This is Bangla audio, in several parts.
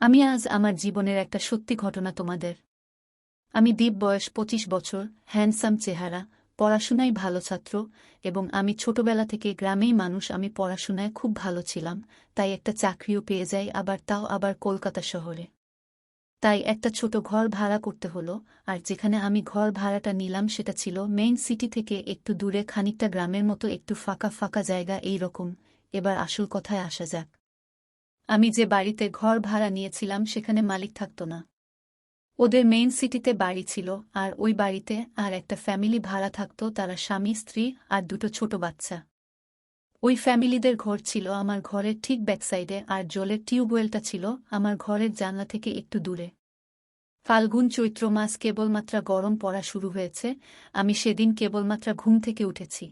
আমি আজ আমার জীবনের একটা সত্যি ঘটনা তোমাদের। আমি দীপ, বয়স ২৫ বছর, হ্যান্ডসাম চেহারা, পড়াশোনায় ভালো ছাত্র, এবং আমি ছোটবেলা থেকে গ্রামেই মানুষ। আমি পড়াশোনায় খুব ভালো ছিলাম, তাই একটা চাকরিও পেয়ে যাই, তাও আবার কলকাতা শহরে। তাই একটা ছোট ঘর ভাড়া করতে হলো, আর যেখানে আমি ঘর ভাড়াটা নিলাম সেটা ছিল মেইন সিটি থেকে একটু দূরে, খানিকটা গ্রামের মতো, একটু ফাঁকা ফাঁকা জায়গা এই রকম। এবার আসল কথায় আসা যাক। আমি যে বাড়িতে ঘর ভাড়া নিয়েছিলাম সেখানে মালিক থাকত না। ওদের মেইন সিটিতে বাড়ি ছিল, আর ওই বাড়িতে আর একটা ফ্যামিলি ভাড়া থাকত, তারা স্বামী স্ত্রী আর দুটো ছোট বাচ্চা। ওই ফ্যামিলিদের ঘর ছিল আমার ঘরের ঠিক ব্যাকসাইডে, আর জলের টিউবওয়েলটা ছিল আমার ঘরের জানলা থেকে একটু দূরে। ফাল্গুন চৈত্র মাস, কেবলমাত্র গরম পড়া শুরু হয়েছে। আমি সেদিন কেবলমাত্র ঘুম থেকে উঠেছি।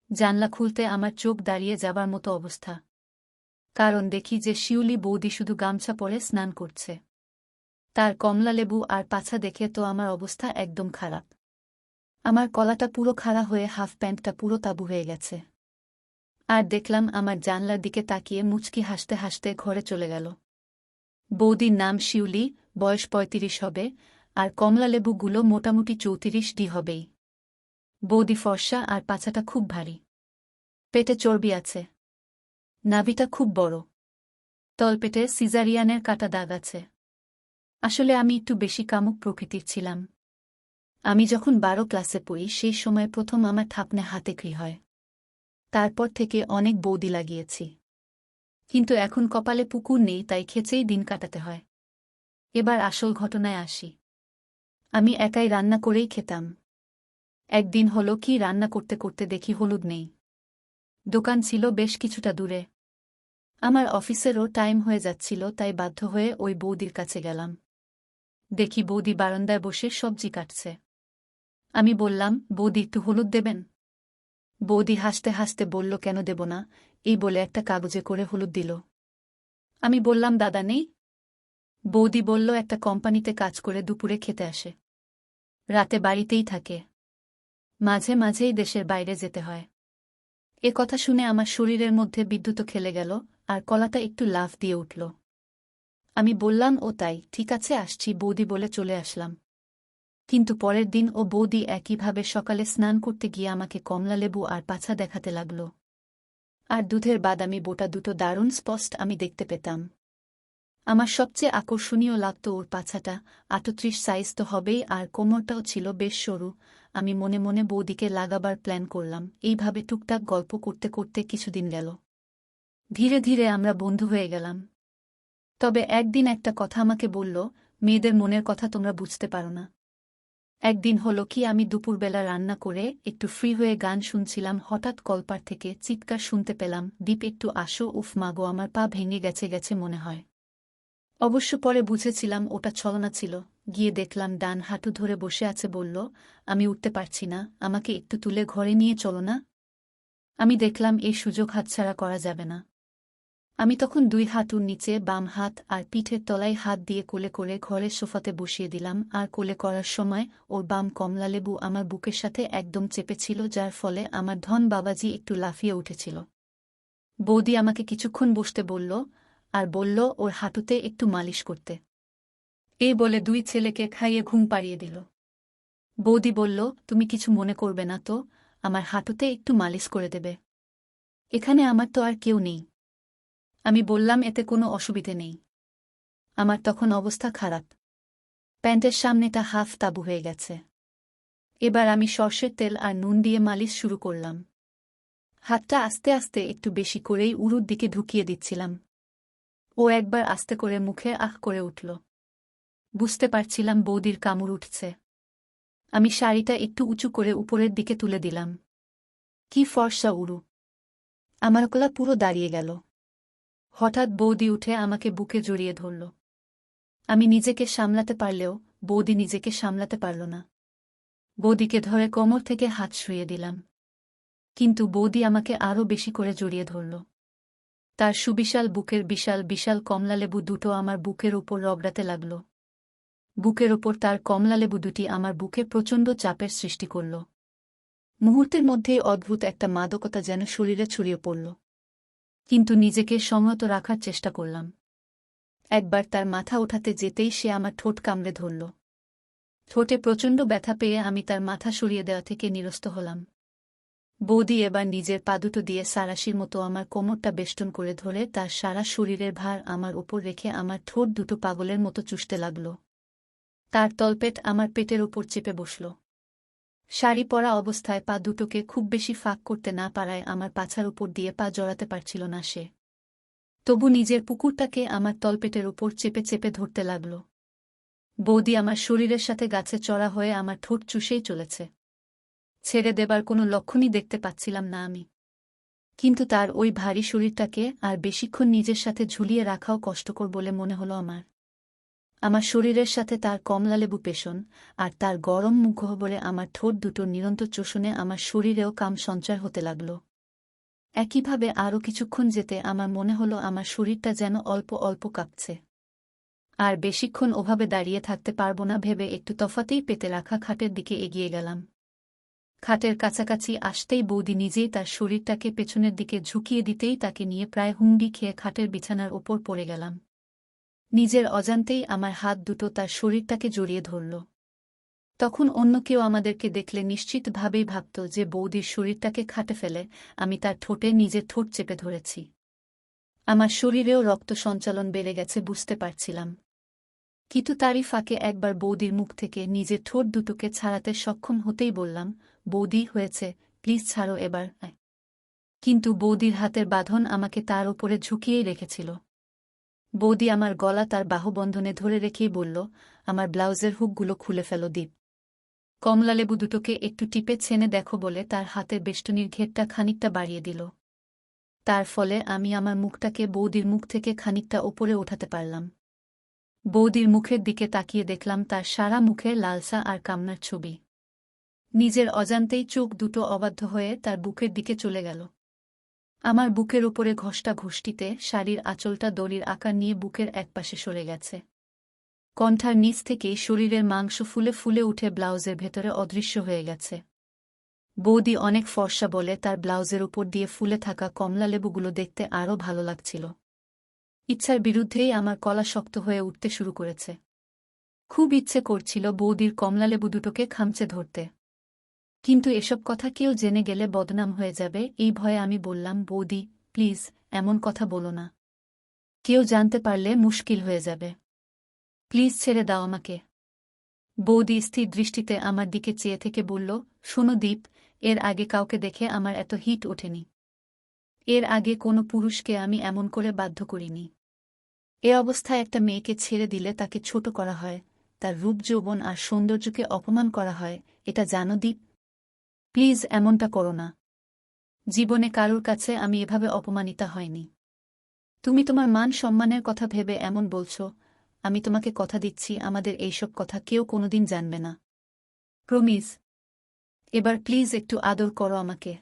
জানলা খুলতে আমার চোখ দাঁড়িয়ে যাবার মতো অবস্থা, কারণ দেখি যে শিউলি বৌদি শুধু গামছা পরে স্নান করছে। তার কমলালেবু আর পাছা দেখে তো আমার অবস্থা একদম খারাপ। আমার গলাটা পুরো খাড়া হয়ে হাফ প্যান্টটা পুরো তাবু হয়ে গেছে। আর দেখলাম আমার জানলার দিকে তাকিয়ে মুচকি হাসতে হাসতে ঘরে চলে গেল। বৌদির নাম শিউলি, বয়স ৩৫ হবে, আর কমলালেবুগুলো মোটামুটি ৩৪ হবেই। বৌদি ফর্সা আর পাছাটা খুব ভারী। পেটে চর্বি আছে। নাভিটা খুব বড়। তলপেটে সিজারিয়ানের কাটা দাগ আছে। আসলে আমি একটু বেশি কামুক প্রকৃতির ছিলাম। আমি যখন ১২ ক্লাসে পড়ি সেই সময় প্রথম আমার ঠাপনে হাতে ঘি হয়। তারপর থেকে অনেক বৌদি লাগিয়েছি, কিন্তু এখন কপালে পুকুর নেই, তাই খেচেই দিন কাটাতে হয়। এবার আসল ঘটনায় আসি। আমি একাই রান্না করেই খেতাম। একদিন হলো কি, রান্না করতে করতে দেখি হলুদ নেই। দোকান ছিল বেশ কিছুটা দূরে। আমার অফিসেরও টাইম হয়ে যাচ্ছিল, তাই বাধ্য হয়ে ওই বৌদির কাছে গেলাম। দেখি বৌদি বারান্দায় বসে সবজি কাটছে। আমি বললাম, বৌদি একটু হলুদ দেবেন? বৌদি হাসতে হাসতে বলল, কেন দেব না, এই বলে একটা কাগজে করে হলুদ দিল। আমি বললাম, দাদা নেই? বৌদি বলল, একটা কোম্পানিতে কাজ করে দুপুরে খেতে আসে, রাতে বাড়িতেই থাকে, মাঝে মাঝেই দেশের বাইরে যেতে হয়। এ কথা শুনে আমার শরীরের মধ্যে বিদ্যুৎ খেলে গেল, আর কলাটা একটু লাফ দিয়ে উঠল। আমি বললাম, ও তাই, ঠিক আছে আসছি বৌদি বলে চলে আসলাম। কিন্তু পরের দিন ও বৌদি একইভাবে সকালে স্নান করতে গিয়ে আমাকে কমলালেবু আর পাছা দেখাতে লাগল। আর দুধের বাদামি বোটা দুটো দারুণ স্পষ্ট আমি দেখতে পেতাম। আমার সবচেয়ে আকর্ষণীয় লাগত ওর পাছাটা। ৩৮ সাইজ তো হবেই, আর কোমরটাও ছিল বেশ সরু। আমি মনে মনে বৌদিকে লাগাবার প্ল্যান করলাম। এইভাবে টুকটাক গল্প করতে করতে কিছুদিন গেল। ধীরে ধীরে আমরা বন্ধু হয়ে গেলাম। তবে একদিন একটা কথা আমাকে বলল, মেয়েদের মনের কথা তোমরা বুঝতে পারো না। একদিন হলো কি, আমি দুপুরবেলা রান্না করে একটু ফ্রি হয়ে গান শুনছিলাম, হঠাৎ কলপার থেকে চিৎকার শুনতে পেলাম, দীপ একটু আসো। উফ মাগো, আমার পা ভেঙে গেছে গেছে মনে হয়। অবশ্য পরে বুঝেছিলাম ওটা ছলনা ছিল। গিয়ে দেখলাম ডান হাঁটু ধরে বসে আছে, বলল, আমি উঠতে পারছি না, আমাকে একটু তুলে ঘরে নিয়ে চলো না। আমি দেখলাম এই সুযোগ হাতছাড়া করা যাবে না। আমি তখন ২ হাঁটুর নিচে বাম হাত আর পিঠের তলায় হাত দিয়ে কোলে করে ঘরের সোফাতে বসিয়ে দিলাম, আর কোলে করার সময় ওর বাম কমলালেবু আমার বুকের সাথে একদম চেপেছিল, যার ফলে আমার ধন বাবাজি একটু লাফিয়ে উঠেছিল। বৌদি আমাকে কিছুক্ষণ বসতে বলল, আর বলল ওর হাঁটুতে একটু মালিশ করতে। এই বলে ২ ছেলেকে খাইয়ে ঘুম পাড়িয়ে দিল। বৌদি বলল, তুমি কিছু মনে করবে না তো, আমার হাঁটুতে একটু মালিশ করে দেবে? এখানে আমার তো আর কেউ নেই। আমি বললাম, এতে কোনো অসুবিধে নেই। আমার তখন অবস্থা খারাপ। প্যান্টের সামনেটা হাফ তাবু হয়ে গেছে। এবার আমি সর্ষের তেল আর নুন দিয়ে মালিশ শুরু করলাম। হাতটা আস্তে আস্তে একটু বেশি করেই উরুর দিকে ঢুকিয়ে দিচ্ছিলাম। ও একবার আস্তে করে মুখে আহ করে উঠল। বুঝতে পারছিলাম বৌদির কামড় উঠছে। আমি শাড়িটা একটু উঁচু করে উপরের দিকে তুলে দিলাম। কি ফর্সা উরু! আমার গলা পুরো দাঁড়িয়ে গেল। হঠাৎ বৌদি উঠে আমাকে বুকে জড়িয়ে ধরল। আমি নিজেকে সামলাতে পারলেও বৌদি নিজেকে সামলাতে পারল না। বৌদিকে ধরে কোমর থেকে হাত শুইয়ে দিলাম। কিন্তু বৌদি আমাকে আরও বেশি করে জড়িয়ে ধরল। তার সুবিশাল বুকের বিশাল বিশাল কমলালেবু দুটো আমার বুকের ওপর রগড়াতে লাগল। বুকের ওপর তার কমলালেবু দুটি আমার বুকে প্রচণ্ড চাপের সৃষ্টি করল। মুহূর্তের মধ্যেই অদ্ভুত একটা মাদকতা যেন শরীরে ছড়িয়ে পড়ল। কিন্তু নিজেকে সংযত রাখার চেষ্টা করলাম। একবার তার মাথা ওঠাতে যেতেই সে আমার ঠোঁট কামড়ে ধরল। ঠোঁটে প্রচণ্ড ব্যথা পেয়ে আমি তার মাথা সরিয়ে দেওয়া থেকে নিরস্ত হলাম। বৌদি এবার নিজের পা দুটো দিয়ে সাঁড়াশির মতো আমার কোমরটা বেষ্টন করে ধরে তার সারা শরীরের ভার আমার ওপর রেখে আমার ঠোঁট দুটো পাগলের মতো চুষতে লাগল। তার তলপেট আমার পেটের ওপর চেপে বসল। শাড়ি পরা অবস্থায় পা দুটোকে খুব বেশি ফাঁক করতে না পারায় আমার পাছার উপর দিয়ে পা জড়াতে পারছিল না সে। তবু নিজের পুকুরটাকে আমার তলপেটের ওপর চেপে চেপে ধরতে লাগল। বৌদি আমার শরীরের সাথে গাছে চড়া হয়ে আমার ঠোঁট চুষেই চলেছে। ছেড়ে দেবার কোনো লক্ষণই দেখতে পাচ্ছিলাম না আমি। কিন্তু তার ওই ভারী শরীরটাকে আর বেশিক্ষণ নিজের সাথে ঝুলিয়ে রাখাও কষ্টকর বলে মনে হলো আমার। আমার শরীরের সাথে তার কমলালেবু পেষণ আর তার গরম মুখগহ্বরে আমার ঠোঁট দুটোর নিরন্তর চোষণে আমার শরীরেও কাম সঞ্চার হতে লাগল। একইভাবে আরও কিছুক্ষণ যেতে আমার মনে হলো আমার শরীরটা যেন অল্প অল্প কাঁপছে। আর বেশিক্ষণ ওভাবে দাঁড়িয়ে থাকতে পারব না ভেবে একটু তফাতেই পেতে রাখা খাটের দিকে এগিয়ে গেলাম। খাটের কাছাকাছি আসতেই বৌদি নিজেই তার শরীরটাকে পেছনের দিকে ঝুঁকিয়ে দিতেই তাকে নিয়ে প্রায় হুমড়ি খেয়ে খাটের বিছানার ওপর পড়ে গেলাম। নিজের অজান্তেই আমার হাত দুটো তার শরীরটাকে জড়িয়ে ধরল। তখন অন্য কেউ আমাদেরকে দেখলে নিশ্চিতভাবেই ভাবত যে বৌদির শরীরটাকে খাটে ফেলে আমি তার ঠোঁটে নিজের ঠোঁট চেপে ধরেছি। আমার শরীরেও রক্ত সঞ্চালন বেড়ে গেছে বুঝতে পারছিলাম। কিন্তু তারই ফাঁকে একবার বৌদির মুখ থেকে নিজের ঠোঁট দুটোকে ছাড়াতে সক্ষম হতেই বললাম, বৌদি হয়েছে, প্লিজ ছাড়ো এবার। কিন্তু বৌদির হাতের বাঁধন আমাকে তার ওপরে ঝুঁকিয়েই রেখেছিল। বৌদি আমার গলা তার বাহুবন্ধনে ধরে রেখেই বলল, আমার ব্লাউজের হুকগুলো খুলে ফেলো দীপ। কমলালেবু দুটোকে একটু টিপে ছেনে দেখো বলে তার হাতের বেষ্টনীর ঘেরটা খানিকটা বাড়িয়ে দিল। তার ফলে আমি আমার মুখটাকে বৌদির মুখ থেকে খানিকটা ওপরে ওঠাতে পারলাম। বৌদির মুখের দিকে তাকিয়ে দেখলাম তার সারা মুখে লালসা আর কামনার ছবি। নিজের অজান্তেই চোখ দুটো অবাধ্য হয়ে তার বুকের দিকে চলে গেল। আমার বুকের উপরে ঘষ্টা ঘষ্টিতে শাড়ির আঁচলটা দড়ির আকার নিয়ে বুকের একপাশে সরে গেছে। কণ্ঠার নিচ থেকেই শরীরের মাংস ফুলে ফুলে উঠে ব্লাউজের ভেতরে অদৃশ্য হয়ে গেছে। বৌদি অনেক ফর্সা বলে তার ব্লাউজের উপর দিয়ে ফুলে থাকা কমলালেবুগুলো দেখতে আরও ভালো লাগছিল। ইচ্ছার বিরুদ্ধেই আমার গলা শক্ত হয়ে উঠতে শুরু করেছে। খুব ইচ্ছে করছিল বৌদির কমলালেবু দুটোকে খামচে ধরতে। কিন্তু এসব কথা কেউ জেনে গেলে বদনাম হয়ে যাবে এই ভয়ে আমি বললাম, বৌদি প্লিজ এমন কথা বলো না। কেউ জানতে পারলে মুশকিল হয়ে যাবে। প্লিজ ছেড়ে দাও আমাকে। বৌদি স্থির দৃষ্টিতে আমার দিকে চেয়ে থেকে বলল, শোনো দীপ, এর আগে কাউকে দেখে আমার এত হিট ওঠেনি। এর আগে কোনো পুরুষকে আমি এমন করে বাধ্য করিনি। এ অবস্থায় একটা মেয়েকে ছেড়ে দিলে তাকে ছোট করা হয়, তার রূপ যৌবন আর সৌন্দর্যকে অপমান করা হয়, এটা জানো দীপ? প্লিজ এমনটা করো না। জীবনে কারুর কাছে আমি এভাবে অপমানিতা হয়নি। তুমি তোমার মান সম্মানের কথা ভেবে এমন বলছো, আমি তোমাকে কথা দিচ্ছি আমাদের এইসব কথা কেউ কোনোদিন জানবে না। প্রমিস। এবার প্লিজ একটু আদর করো আমাকে।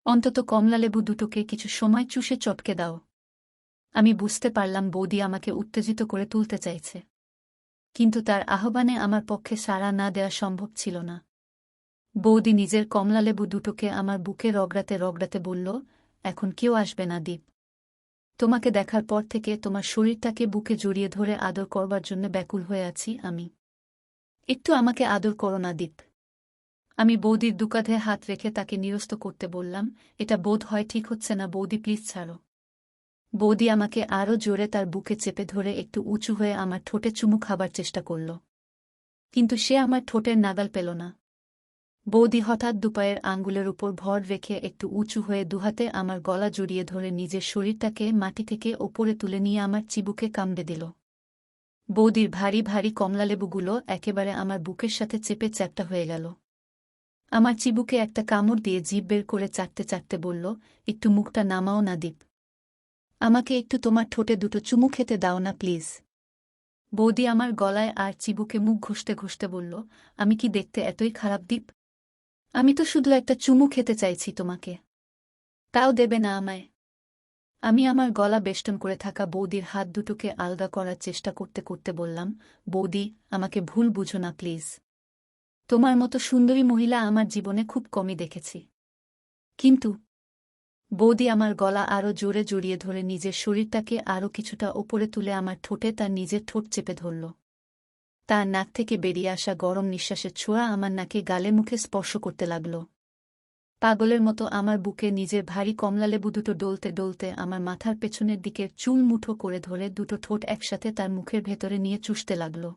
অন্তত কমলালেবু দুটোকে কিছু সময় চুষে চটকে দাও। আমি বুঝতে পারলাম বৌদি আমাকে উত্তেজিত করে তুলতে চাইছে। কিন্তু তার আহ্বানে আমার পক্ষে সাড়া না দেওয়া সম্ভব ছিল না। বৌদি নিজের কমলালেবু দুটোকে আমার বুকে রগড়াতে রগড়াতে বলল, এখন কেউ আসবে না দীপ। তোমাকে দেখার পর থেকে তোমার শরীরটাকে বুকে জড়িয়ে ধরে আদর করবার জন্য ব্যাকুল হয়ে আছি আমি। একটু আমাকে আদর করো না দীপ। আমি বৌদির দুকাঁধে হাত রেখে তাকে নিরস্ত করতে বললাম, এটা বোধ হয় ঠিক হচ্ছে না বৌদি, প্লিজ ছাড়ো। বৌদি আমাকে আরও জোরে তার বুকে চেপে ধরে একটু উঁচু হয়ে আমার ঠোঁটে চুমু খাবার চেষ্টা করল। কিন্তু সে আমার ঠোঁটের নাগাল পেল না। বৌদি হঠাৎ দুপায়ের আঙ্গুলের উপর ভর রেখে একটু উঁচু হয়ে দুহাতে আমার গলা জড়িয়ে ধরে নিজের শরীরটাকে মাটি থেকে ওপরে তুলে নিয়ে আমার চিবুকে কামড়ে দিল। বৌদির ভারী ভারী কমলালেবুগুলো একেবারে আমার বুকের সাথে চেপে চ্যাপ্টা হয়ে গেল। আমার চিবুকে একটা কামড় দিয়ে জিভ বের করে চাটতে চাটতে বলল, একটু মুখটা নামাও না দীপ। আমাকে একটু তোমার ঠোঁটে দুটো চুমু খেতে দাও না প্লিজ। বৌদি আমার গলায় আর চিবুকে মুখ ঘষতে ঘষতে বলল, আমি কি দেখতে এতই খারাপ দীপ? আমি তো শুধু একটা চুমু খেতে চাইছি তোমাকে। তাও দেবে না আমায়? আমি আমার গলা বেষ্টন করে থাকা বৌদির হাত দুটোকে আলগা করার চেষ্টা করতে করতে বললাম, বৌদি আমাকে ভুল বুঝো না প্লিজ। তোমার মতো সুন্দরী মহিলা আমার জীবনে খুব কমই দেখেছি। কিন্তু বৌদি আমার গলা আরও জোরে জড়িয়ে ধরে নিজের শরীরটাকে আরও কিছুটা ওপরে তুলে আমার ঠোঁটে তার নিজের ঠোঁট চেপে ধরল। তার নাক থেকে বেরিয়ে আসা গরম নিঃশ্বাসের ছোঁয়া আমার নাকে গালে মুখে স্পর্শ করতে লাগল। পাগলের মতো আমার বুকে নিজের ভারী কমলালেবু দুটো ডলতে ডলতে আমার মাথার পেছনের দিকের চুল মুঠো করে ধরে দুটো ঠোঁট একসাথে তার মুখের ভেতরে নিয়ে চুষতে লাগল।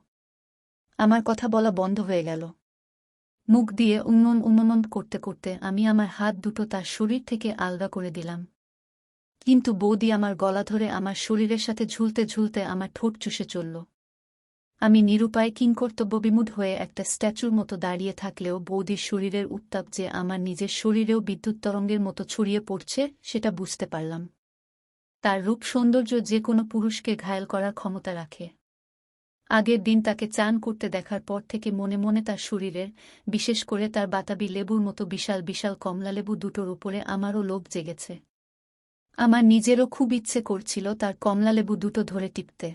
আমার কথা বলা বন্ধ হয়ে গেল। মুখ দিয়ে উন্নন করতে করতে আমি আমার হাত দুটো তার শরীর থেকে আলগা করে দিলাম। কিন্তু বৌদি আমার গলা ধরে আমার শরীরের সাথে ঝুলতে ঝুলতে আমার ঠোঁট চুষে চলল। আমি নিরুপায় কিংকর্তব্যবিমূঢ় হয়ে একটা স্ট্যাচুর মতো দাঁড়িয়ে থাকলেও বৌদির শরীরের উত্তাপ যে আমার নিজের শরীরেও বিদ্যুৎ তরঙ্গের মতো ছড়িয়ে পড়ছে সেটা বুঝতে পারলাম। তার রূপ সৌন্দর্য যে কোনো পুরুষকে ঘায়েল করার ক্ষমতা রাখে। আগের দিন তাকে চান করতে দেখার পর থেকে মনে মনে তার শরীরের, বিশেষ করে তার বাতাবি লেবুর মতো বিশাল বিশাল কমলালেবু দুটোর ওপরে আমারও লোভ জেগেছে। আমার নিজেরও খুব ইচ্ছে করছিল তার কমলালেবু দুটো ধরে টিপতে।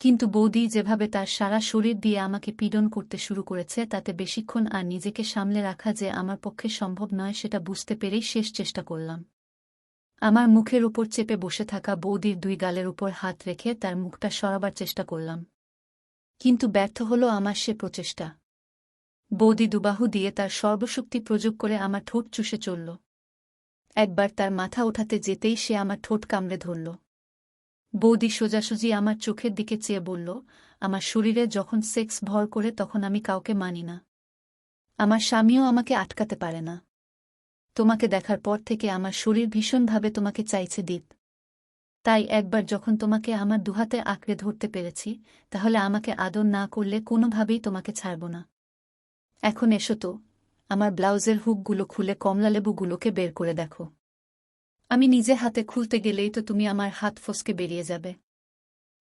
কিন্তু বৌদি যেভাবে তার সারা শরীর দিয়ে আমাকে পীড়ন করতে শুরু করেছে তাতে বেশিক্ষণ আর নিজেকে সামলে রাখা যে আমার পক্ষে সম্ভব নয় সেটা বুঝতে পেরেই শেষ চেষ্টা করলাম। আমার মুখের উপর চেপে বসে থাকা বৌদির দুই গালের উপর হাত রেখে তার মুখটা সরাবার চেষ্টা করলাম। কিন্তু ব্যর্থ হলো আমার সে প্রচেষ্টা। বৌদি দুবাহু দিয়ে তার সর্বশক্তি প্রয়োগ করে আমার ঠোঁট চুষে চলল। একবার তার মাথা ওঠাতে যেতেই সে আমার ঠোঁট কামড়ে ধরল। বৌদি সোজাসুজি আমার চোখের দিকে চেয়ে বলল, আমার শরীরে যখন সেক্স ভর করে তখন আমি কাউকে মানি না। আমার স্বামীও আমাকে আটকাতে পারে না। তোমাকে দেখার পর থেকে আমার শরীর ভীষণভাবে তোমাকে চাইছে দীপ। তাই একবার যখন তোমাকে আমার দুহাতে আঁকড়ে ধরতে পেরেছি, তাহলে আমাকে আদর না করলে কোনোভাবেই তোমাকে ছাড়ব না। এখন এসো তো, আমার ব্লাউজের হুকগুলো খুলে কমলালেবুগুলোকে বের করে দেখো। আমি নিজে হাতে খুলতে গেলেই তো তুমি আমার হাত ফসকে বেরিয়ে যাবে।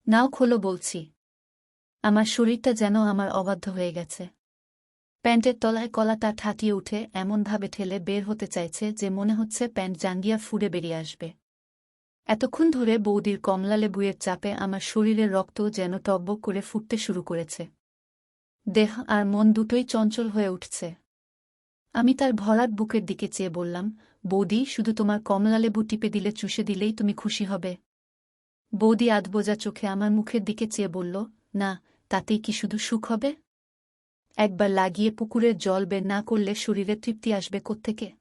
নাও খোলো বলছি। আমার শরীরটা যেন আমার অবাধ্য হয়ে গেছে। প্যান্টের তলায় কলাটা ঠাটিয়ে উঠে এমনভাবে ঠেলে বের হতে চাইছে যে মনে হচ্ছে প্যান্ট জাঙ্গিয়া ফুঁড়ে বেরিয়ে আসবে। এতক্ষণ ধরে বৌদির কমলালেবুয়ের চাপে আমার শরীরের রক্ত যেন টকবক করে ফুটতে শুরু করেছে। দেহ আর মন দুটোই চঞ্চল হয়ে উঠছে। আমি তার ভরাট বুকের দিকে চেয়ে বললাম, বৌদি, শুধু তোমার কমলালেবু টিপে দিলে, চুষে দিলেই তুমি খুশি হবে? বৌদি আধবোজা চোখে আমার মুখের দিকে চেয়ে বলল, না, তাতেই কি শুধু সুখ হবে? একবার লাগিয়ে পুকুরের জল বের না করলে শরীরে তৃপ্তি আসবে কোত্থেকে?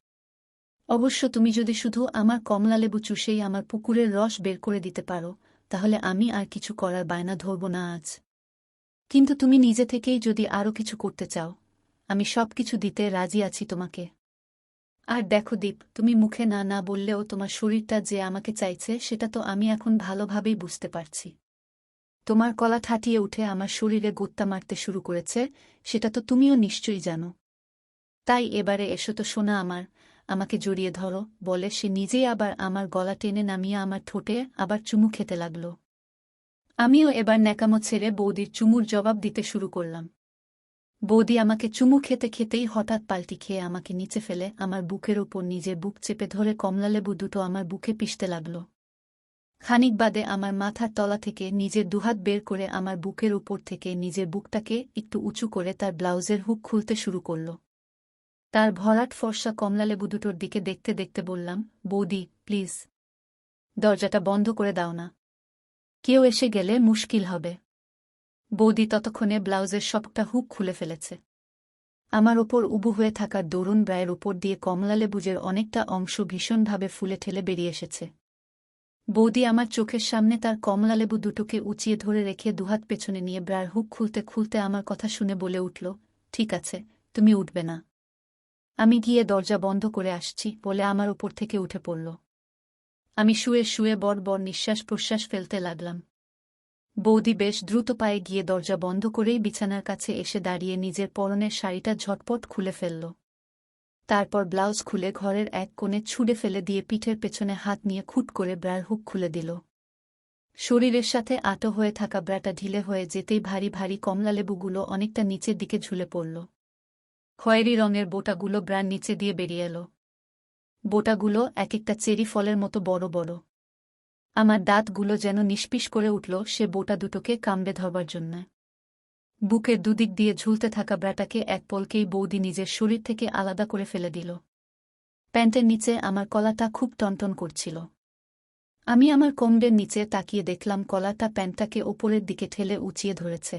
অবশ্য তুমি যদি শুধু আমার কমলালেবু চুষেই আমার পুকুরের রস বের করে দিতে পারো, তাহলে আমি আর কিছু করার বায়না ধরব না আজ। কিন্তু তুমি নিজে থেকেই যদি আরও কিছু করতে চাও, আমি সব কিছু দিতে রাজি আছি তোমাকে। আর দেখো দীপ, তুমি মুখে না না বললেও তোমার শরীরটা যে আমাকে চাইছে সেটা তো আমি এখন ভালোভাবেই বুঝতে পারছি। তোমার কলা ঠাটিয়ে উঠে আমার শরীরে গোত্তা মারতে শুরু করেছে, সেটা তো তুমিও নিশ্চয়ই জানো। তাই এবারে এসো তো সোনা আমার, আমাকে জড়িয়ে ধরো, বলে সে নিজেই আবার আমার গলা টেনে নামিয়ে আমার ঠোঁটে আবার চুমু খেতে লাগল। আমিও এবার ন্যাকামো ছেড়ে বৌদির চুমুর জবাব দিতে শুরু করলাম। বৌদি আমাকে চুমু খেতে খেতেই হঠাৎ পাল্টি খেয়ে আমাকে নিচে ফেলে আমার বুকের ওপর নিজের বুক চেপে ধরে কমলালেবু দুটো আমার বুকে পিষতে লাগল। খানিক বাদে আমার মাথার তলা থেকে নিজের দুহাত বের করে আমার বুকের উপর থেকে নিজের বুকটাকে একটু উঁচু করে তার ব্লাউজের হুক খুলতে শুরু করল। তার ভরাট ফর্সা কমলালেবু দুটোর দিকে দেখতে দেখতে বললাম, বৌদি, প্লিজ, দরজাটা বন্ধ করে দাও না। কেউ এসে গেলে মুশকিল হবে। বৌদি ততক্ষণে ব্লাউজের সবটা হুক খুলে ফেলেছে। আমার ওপর উবু হয়ে থাকা দরুণ ব্রায়ের উপর দিয়ে কমলালেবুজের অনেকটা অংশ ভীষণভাবে ফুলে ঠেলে বেরিয়ে এসেছে। বৌদি আমার চোখের সামনে তার কমলালেবু দুটোকে উঁচিয়ে ধরে রেখে দুহাত পেছনে নিয়ে ব্রায়ের হুক খুলতে খুলতে আমার কথা শুনে বলে উঠল, ঠিক আছে, তুমি উঠবে না। আমি গিয়ে দরজা বন্ধ করে আসছি বলে আমার ওপর থেকে উঠে পড়ল। আমি শুয়ে শুয়ে বড় বড় নিঃশ্বাস প্রশ্বাস ফেলতে লাগলাম। বৌদি বেশ দ্রুত পায়ে গিয়ে দরজা বন্ধ করেই বিছানার কাছে এসে দাঁড়িয়ে নিজের পরনের শাড়িটা ঝটপট খুলে ফেলল। তারপর ব্লাউজ খুলে ঘরের এক কোণে ছুঁড়ে ফেলে দিয়ে পিঠের পেছনে হাত নিয়ে খুট করে ব্রার হুক খুলে দিল। শরীরের সাথে আঁটো হয়ে থাকা ব্রাটা ঢিলে হয়ে যেতেই ভারী ভারী কমলালেবুগুলো অনেকটা নিচের দিকে ঝুলে পড়ল। খয়েরি রঙের বোটাগুলো ব্রার নিচে দিয়ে বেরিয়ে এল। বোটাগুলো এক একটা চেরি ফলের মতো বড় বড়। আমার দাঁতগুলো যেন নিষ্পিস করে উঠল সে বোটা দুটোকে কামড়ে ধরবার জন্য। বুকের দুদিক দিয়ে ঝুলতে থাকা ব্রাটাকে এক পলকেই বৌদি নিজের শরীর থেকে আলাদা করে ফেলে দিল। প্যান্টের নিচে আমার কলাটা খুব টনটন করছিল। আমি আমার কোমরের নিচে তাকিয়ে দেখলাম কলাটা প্যান্টটাকে ওপরের দিকে ঠেলে উঁচিয়ে ধরেছে।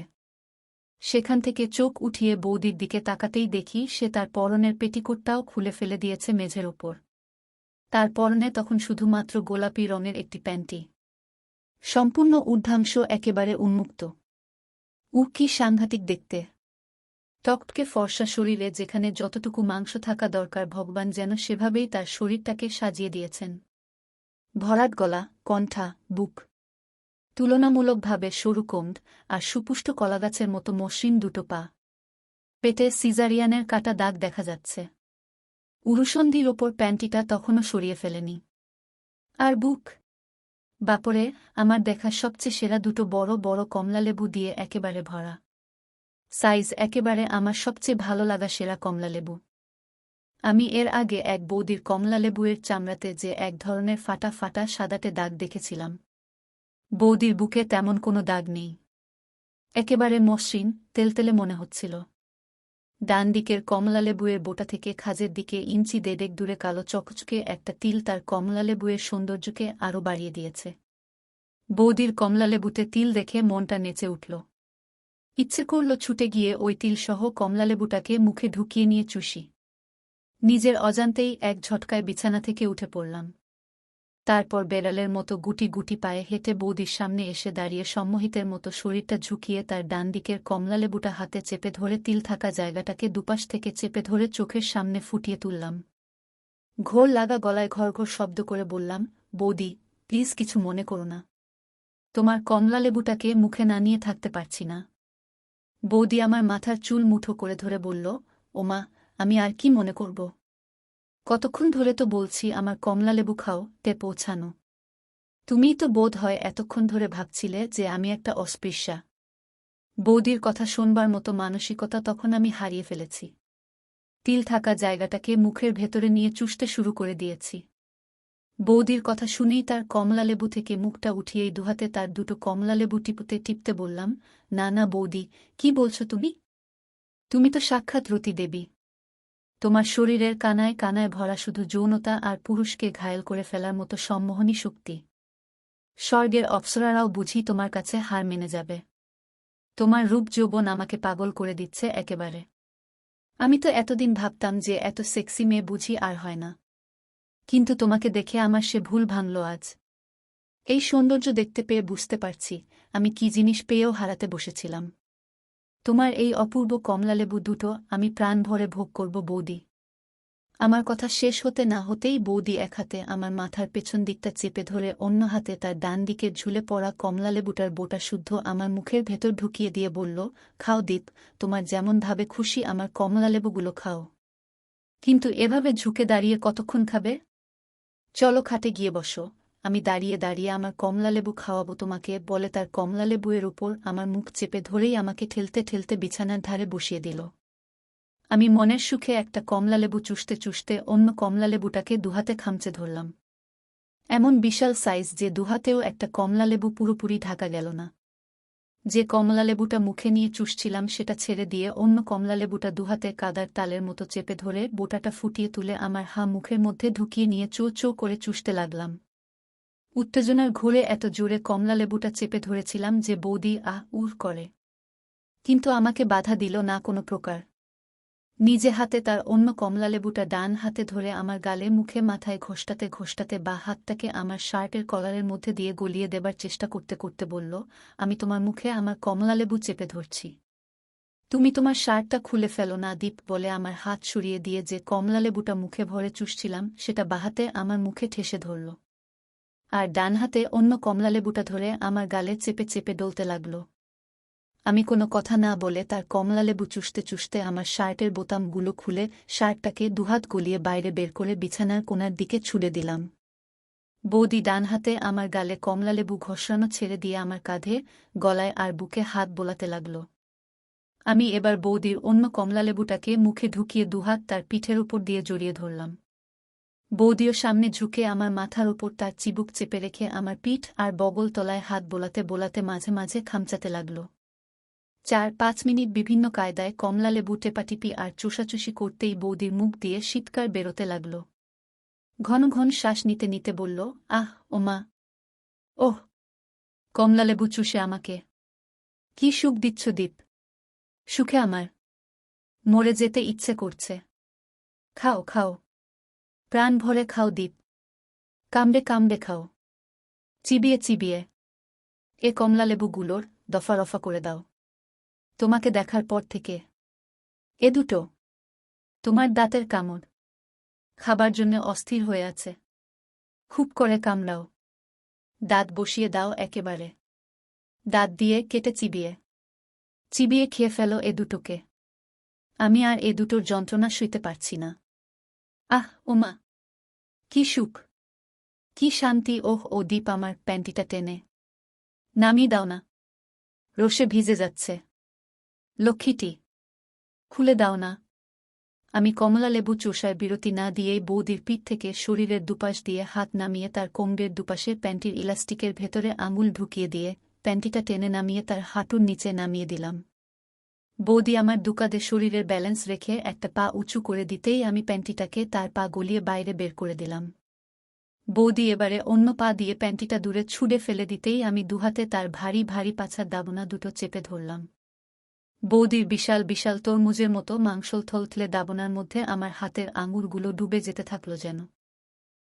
সেখান থেকে চোখ উঠিয়ে বৌদির দিকে তাকাতেই দেখি সে তার পরনের পেটিকোটটাও খুলে ফেলে দিয়েছে মেঝের ওপর। তার পরনে তখন শুধুমাত্র গোলাপি রঙের একটি প্যান্টি। সম্পূর্ণ ঊর্ধ্বাংশ একেবারে উন্মুক্ত। কি সাংঘাতিক দেখতে! টকটকে ফর্সা শরীরে যেখানে যতটুকু মাংস থাকা দরকার ভগবান যেন সেভাবেই তার শরীরটাকে সাজিয়ে দিয়েছেন। ভরাট গলা, কণ্ঠা, বুক, তুলনামূলকভাবে সরু কোমর আর সুপুষ্ট কলাগাছের মতো মসৃণ দুটো পা। পেটে সিজারিয়ানের কাটা দাগ দেখা যাচ্ছে। উরুসন্ধির ওপর প্যান্টিটা তখনও সরিয়ে ফেলেনি। আর বুক! বাপরে, আমার দেখা সবচেয়ে সেরা দুটো বড় বড় কমলালেবু দিয়ে একেবারে ভরা। সাইজ একেবারে আমার সবচেয়ে ভালো লাগা সেরা কমলালেবু। আমি এর আগে এক বৌদির কমলালেবুয়ের চামড়াতে যে এক ধরনের ফাটা ফাটা সাদাটে দাগ দেখেছিলাম। বৌদির বুকে তেমন কোনো দাগ নেই। একেবারে মসৃণ, তেলতেলে মনে হচ্ছিল। ডান দিকের কমলালেবুয়ের বোটা থেকে খাজের দিকে ইঞ্চি দেড়েক দূরে কালো চকচকে একটা তিল তার কমলালেবুয়ের সৌন্দর্যকে আরও বাড়িয়ে দিয়েছে। বৌদির কমলালেবুতে তিল দেখে মনটা নেচে উঠল। ইচ্ছে করল ছুটে গিয়ে ওই তিলসহ কমলালেবুটাকে মুখে ঢুকিয়ে নিয়ে চুষি। নিজের অজান্তেই এক ঝটকায় বিছানা থেকে উঠে পড়লাম। তারপর বেড়ালের মতো গুটি গুটি পায়ে হেঁটে বৌদির সামনে এসে দাঁড়িয়ে সম্মোহিতের মতো শরীরটা ঝুঁকিয়ে তার ডান দিকের কমলালেবুটা হাতে চেপে ধরে তিল থাকা জায়গাটাকে দুপাশ থেকে চেপে ধরে চোখের সামনে ফুটিয়ে তুললাম। ঘোর লাগা গলায় ঘরঘর শব্দ করে বললাম, বৌদি, প্লিজ কিছু মনে করো না। তোমার কমলালেবুটাকে মুখে না নিয়ে থাকতে পারছি না। বৌদি আমার মাথার চুল মুঠো করে ধরে বলল, ওমা, আমি আর কি মনে করব? কতক্ষণ ধরে তো বলছি আমার কমলালেবু খাও, তে পৌঁছানো। তুমিই তো বোধ হয় এতক্ষণ ধরে ভাবছিলে যে আমি একটা অস্পৃশ্যা। বৌদির কথা শোনবার মতো মানসিকতা তখন আমি হারিয়ে ফেলেছি। তিল থাকা জায়গাটাকে মুখের ভেতরে নিয়ে চুষতে শুরু করে দিয়েছি। বৌদির কথা শুনেই তার কমলালেবু থেকে মুখটা উঠিয়েই দুহাতে তার দুটো কমলালেবু টিপতে টিপতে বললাম, না না বৌদি, কি বলছো তুমি? তুমি তো সাক্ষাৎ রতি দেবী। তোমার শরীরের কানায় কানায় ভরা শুধু যৌনতা আর পুরুষকে ঘায়েল করে ফেলার মতো সম্মোহনী শক্তি। স্বর্গের অপ্সরারাও বুঝি তোমার কাছে হার মেনে যাবে। তোমার রূপ যৌবন আমাকে পাগল করে দিচ্ছে একেবারে। আমি তো এতদিন ভাবতাম যে এত সেক্সি মেয়ে বুঝি আর হয় না। কিন্তু তোমাকে দেখে আমার সে ভুল ভাঙল আজ। এই সৌন্দর্য দেখতে পেয়ে বুঝতে পারছি আমি কি জিনিস পেয়েও হারাতে বসেছিলাম। তোমার এই অপূর্ব কমলালেবু দুটো আমি প্রাণ ভরে ভোগ করব বৌদি। আমার কথা শেষ হতে না হতেই বৌদি এক হাতে আমার মাথার পেছন দিকটা চেপে ধরে অন্য হাতে তার ডান দিকের ঝুলে পড়া কমলালেবুটার বোটা শুদ্ধ আমার মুখের ভেতর ঢুকিয়ে দিয়ে বলল, খাও দীপ, তোমার যেমনভাবে খুশি আমার কমলালেবুগুলো খাও। কিন্তু এভাবে ঝুঁকে দাঁড়িয়ে কতক্ষণ খাবে? চলো খাটে গিয়ে বসো, আমি দাঁড়িয়ে দাঁড়িয়ে আমার কমলালেবু খাওয়াবো তোমাকে, বলে তার কমলালেবুয়ের উপর আমার মুখ চেপে ধরেই আমাকে ঠেলতে ঠেলতে বিছানার ধারে বসিয়ে দিল। আমি মনের সুখে একটা কমলালেবু চুষতে চুষতে অন্য কমলালেবুটাকে দুহাতে খামচে ধরলাম। এমন বিশাল সাইজ যে দুহাতেও একটা কমলালেবু পুরোপুরি ঢাকা গেল না। যে কমলালেবুটা মুখে নিয়ে চুষছিলাম সেটা ছেড়ে দিয়ে অন্য কমলালেবুটা দুহাতে কাদার তালের মতো চেপে ধরে বোটাটা ফুটিয়ে তুলে আমার মুখের মধ্যে ঢুকিয়ে নিয়ে চো চো করে চুষতে লাগলাম। উত্তেজনার ঘোরে এত জোরে কমলালেবুটা চেপে ধরেছিলাম যে বৌদি উর করে। কিন্তু আমাকে বাধা দিল না কোনো প্রকার। নিজে হাতে তার অন্য কমলালেবুটা ডান হাতে ধরে আমার গালে মুখে মাথায় ঘোষটাতে ঘোষটাতে বা হাতটাকে আমার শার্টের কলারের মধ্যে দিয়ে গলিয়ে দেবার চেষ্টা করতে করতে বলল, আমি তোমার মুখে আমার কমলালেবু চেপে ধরছি। তুমি তোমার শার্টটা খুলে ফেলো না দীপ, বলে আমার হাত সরিয়ে দিয়ে যে কমলালেবুটা মুখে ভরে চুষছিলাম সেটা বাহাতে আমার মুখে ঠেসে ধরল। আর ডান হাতে অন্য কমলালেবুটা ধরে আমার গালে চেপে চেপে ডলতে লাগল। আমি কোনো কথা না বলে তার কমলালেবু চুষতে চুষতে আমার শার্টের বোতামগুলো খুলে শার্টটাকে দুহাত গলিয়ে বাইরে বের করে বিছানার কোণার দিকে ছুড়ে দিলাম। বৌদি ডান হাতে আমার গালে কমলালেবু ঘষরানো ছেড়ে দিয়ে আমার কাঁধে, গলায় আর বুকে হাত বোলাতে লাগল। আমি এবার বৌদির অন্য কমলালেবুটাকে মুখে ঢুকিয়ে দুহাত তার পিঠের উপর দিয়ে জড়িয়ে ধরলাম। বৌদিও সামনে ঝুঁকে আমার মাথার ওপর তার চিবুক চেপে রেখে আমার পিঠ আর বগল তলায় হাত বোলাতে বোলাতে মাঝে মাঝে খামচাতে লাগল। 4-5 মিনিট বিভিন্ন কায়দায় কমলালেবু টেপাটিপি আর চুষাচুষি করতেই বৌদির মুখ দিয়ে শীতকার বেরোতে লাগল। ঘন ঘন শ্বাস নিতে নিতে বলল, আহ ওমা, ওহ, কমলালেবু চুষে আমাকে কি সুখ দিচ্ছ দীপ। সুখে আমার মরে যেতে ইচ্ছে করছে। খাও খাও, প্রাণ ভরে খাও দীপ, কামড়ে কামড়ে খাও, চিবিয়ে চিবিয়ে এ কমলালেবুগুলোর দফা রফা করে দাও। তোমাকে দেখার পর থেকে এ দুটো তোমার দাঁতের কামড় খাবার জন্য অস্থির হয়ে আছে। খুব করে কামড়াও, দাঁত বসিয়ে দাও একেবারে, দাঁত দিয়ে কেটে চিবিয়ে চিবিয়ে খেয়ে ফেলো এ দুটোকে। আমি আর এ দুটোর যন্ত্রণা সইতে পারছি না। আহ ওমা, কি সুখ, কি শান্তি। ওহ ও দীপ আমার প্যান্টিটা টেনে নামিয়ে দাও না, রোষে ভিজে যাচ্ছে। লক্ষ্মীটি, খুলে দাও না। আমি কমলালেবু চোষায় বিরতি না দিয়েই বৌদির পিঠ থেকে শরীরের দুপাশ দিয়ে হাত নামিয়ে তার কোমরের দুপাশের প্যান্টির ইলাস্টিকের ভেতরে আঙুল ঢুকিয়ে দিয়ে প্যান্টিটা টেনে নামিয়ে তার হাঁটুর নিচে নামিয়ে দিলাম। বৌদি আমার দুকাদে শরীরের ব্যালেন্স রেখে একটা পা উঁচু করে দিতেই আমি প্যান্টিটাকে তার পা গলিয়ে বাইরে বের করে দিলাম। বৌদি এবারে অন্য পা দিয়ে প্যান্টিটা দূরে ছুঁড়ে ফেলে দিতেই আমি দুহাতে তার ভারী ভারী পাছার দাবনা দুটো চেপে ধরলাম। বৌদির বিশাল বিশাল তরমুজের মতো মাংসল থলথলে দাবনার মধ্যে আমার হাতের আঙুলগুলো ডুবে যেতে থাকল যেন।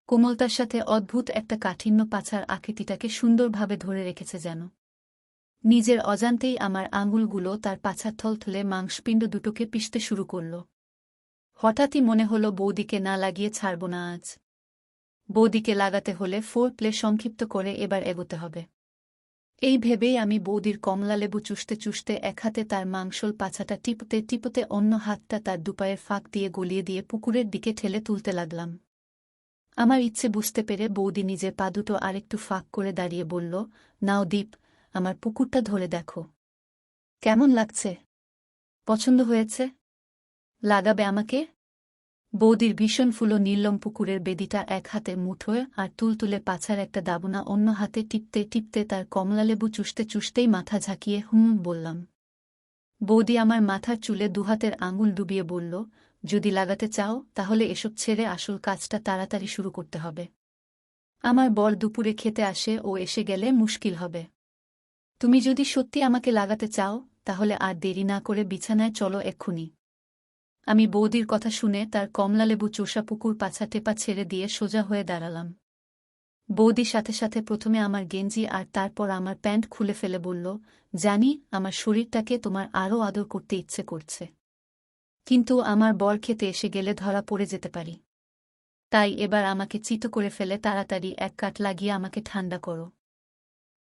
কোমলতার সাথে অদ্ভুত একটা কাঠিন্য পাছার আকৃতিটাকে সুন্দরভাবে ধরে রেখেছে যেন। নিজের অজান্তেই আমার আঙুলগুলো তার পাছার থলথলে মাংসপিণ্ড দুটোকে পিষতে শুরু করল। হঠাৎই মনে হল বৌদিকে না লাগিয়ে ছাড়ব না আজ। বৌদিকে লাগাতে হলে ফোর প্লে সংক্ষিপ্ত করে এবার এগোতে হবে। এই ভেবেই আমি বৌদির কমলালেবু চুষতে চুষতে এক হাতে তার মাংসল পাছাটা টিপতে টিপতে অন্য হাতটা তার দুপায়ের ফাঁক দিয়ে গলিয়ে দিয়ে পুকুরের দিকে ঠেলে তুলতে লাগলাম। আমার ইচ্ছে বুঝতে পেরে বৌদি নিজের পা দুটো আরেকটু ফাঁক করে দাঁড়িয়ে বলল, নাও দীপ, আমার পুকুরটা ধরে দেখো। কেমন লাগছে? পছন্দ হয়েছে? লাগাবে আমাকে? বৌদির ভীষণ ফুলো নীলম পুকুরের বেদিটা এক হাতে মুঠোয় আর তুলতুলে পাছার একটা দাবনা অন্য হাতে টিপতে টিপতে তার কমলালেবু চুষতে চুষতেই মাথা ঝাঁকিয়ে বললাম। বৌদি আমার মাথার চুলে দুহাতের আঙুল ডুবিয়ে বলল, যদি লাগাতে চাও তাহলে এসব ছেড়ে আসল কাজটা তাড়াতাড়ি শুরু করতে হবে। আমার বর দুপুরে খেতে আসে, ও এসে গেলে মুশকিল হবে। তুমি যদি সত্যি আমাকে লাগাতে চাও তাহলে আর দেরি না করে বিছানায় চলো এক্ষুনি। আমি বৌদির কথা শুনে তার কমলালেবু চোষা পুকুর পাছা টেপা ছেড়ে দিয়ে সোজা হয়ে দাঁড়ালাম। বৌদি সাথে সাথে প্রথমে আমার গেঞ্জি আর তারপর আমার প্যান্ট খুলে ফেলে বলল, জানি আমার শরীরটাকে তোমার আরও আদর করতে ইচ্ছে করছে, কিন্তু আমার বর খেতে এসে গেলে ধরা পড়ে যেতে পারি। তাই এবার আমাকে চিত করে ফেলে তাড়াতাড়ি এক কাট লাগিয়ে আমাকে ঠান্ডা করো।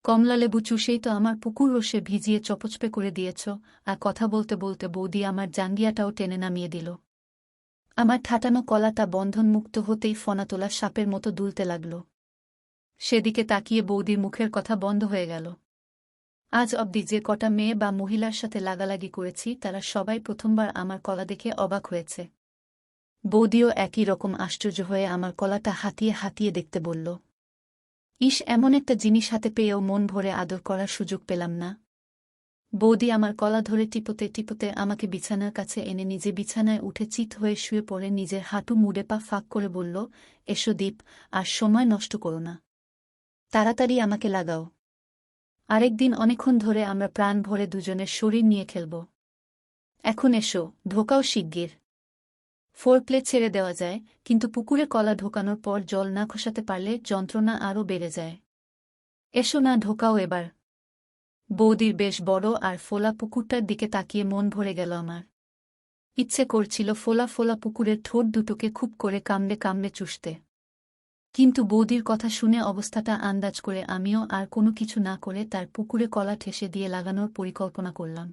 কমলালেবু চুষেই তো আমার পুকুর রসে ভিজিয়ে চপচপে করে দিয়েছ। আর কথা বলতে বলতে বৌদি আমার জাঙ্গিয়াটাও টেনে নামিয়ে দিল। আমার ঠাটানো কলাটা বন্ধনমুক্ত হতেই ফনাতোলা সাপের মতো দুলতে লাগল। সেদিকে তাকিয়ে বৌদির মুখের কথা বন্ধ হয়ে গেল। আজ অবধি যে কটা মেয়ে বা মহিলার সাথে লাগালাগি করেছি তারা সবাই প্রথমবার আমার কলা দেখে অবাক হয়েছে। বৌদিও একই রকম আশ্চর্য হয়ে আমার কলাটা হাতিয়ে হাতিয়ে দেখতে বলল, ইস, এমন একটা জিনিস হাতে পেয়েও মন ভরে আদর করার সুযোগ পেলাম না। বৌদি আমার কলা ধরে টিপতে টিপতে আমাকে বিছানার কাছে এনে নিজে বিছানায় উঠে চিত হয়ে শুয়ে পড়ে নিজের হাঁটু মুড়ে পা ফাঁক করে বলল, এসো দীপ, আর সময় নষ্ট করো না, তাড়াতাড়ি আমাকে লাগাও। আরেকদিন অনেকক্ষণ ধরে আমরা প্রাণ ভরে দুজনের শরীর নিয়ে খেলব। এখন এসো, ঢোকাও শিগগির। ফোর প্লে ছেড়ে দেওয়া যায়, কিন্তু পুকুরে কলা ঢোকানোর পর জল না খসাতে পারলে যন্ত্রণা আরও বেড়ে যায়। এসো না, ঢোকাও এবার। বৌদির বেশ বড় আর ফোলা পুকুরটার দিকে তাকিয়ে মন ভরে গেল আমার। ইচ্ছে করছিল ফোলা ফোলা পুকুরের ঠোঁট দুটোকে খুব করে কামড়ে কামড়ে চুষতে। কিন্তু বৌদির কথা শুনে অবস্থাটা আন্দাজ করে আমিও আর কোনো কিছু না করে তার পুকুরে কলা ঠেসে দিয়ে লাগানোর পরিকল্পনা করলাম।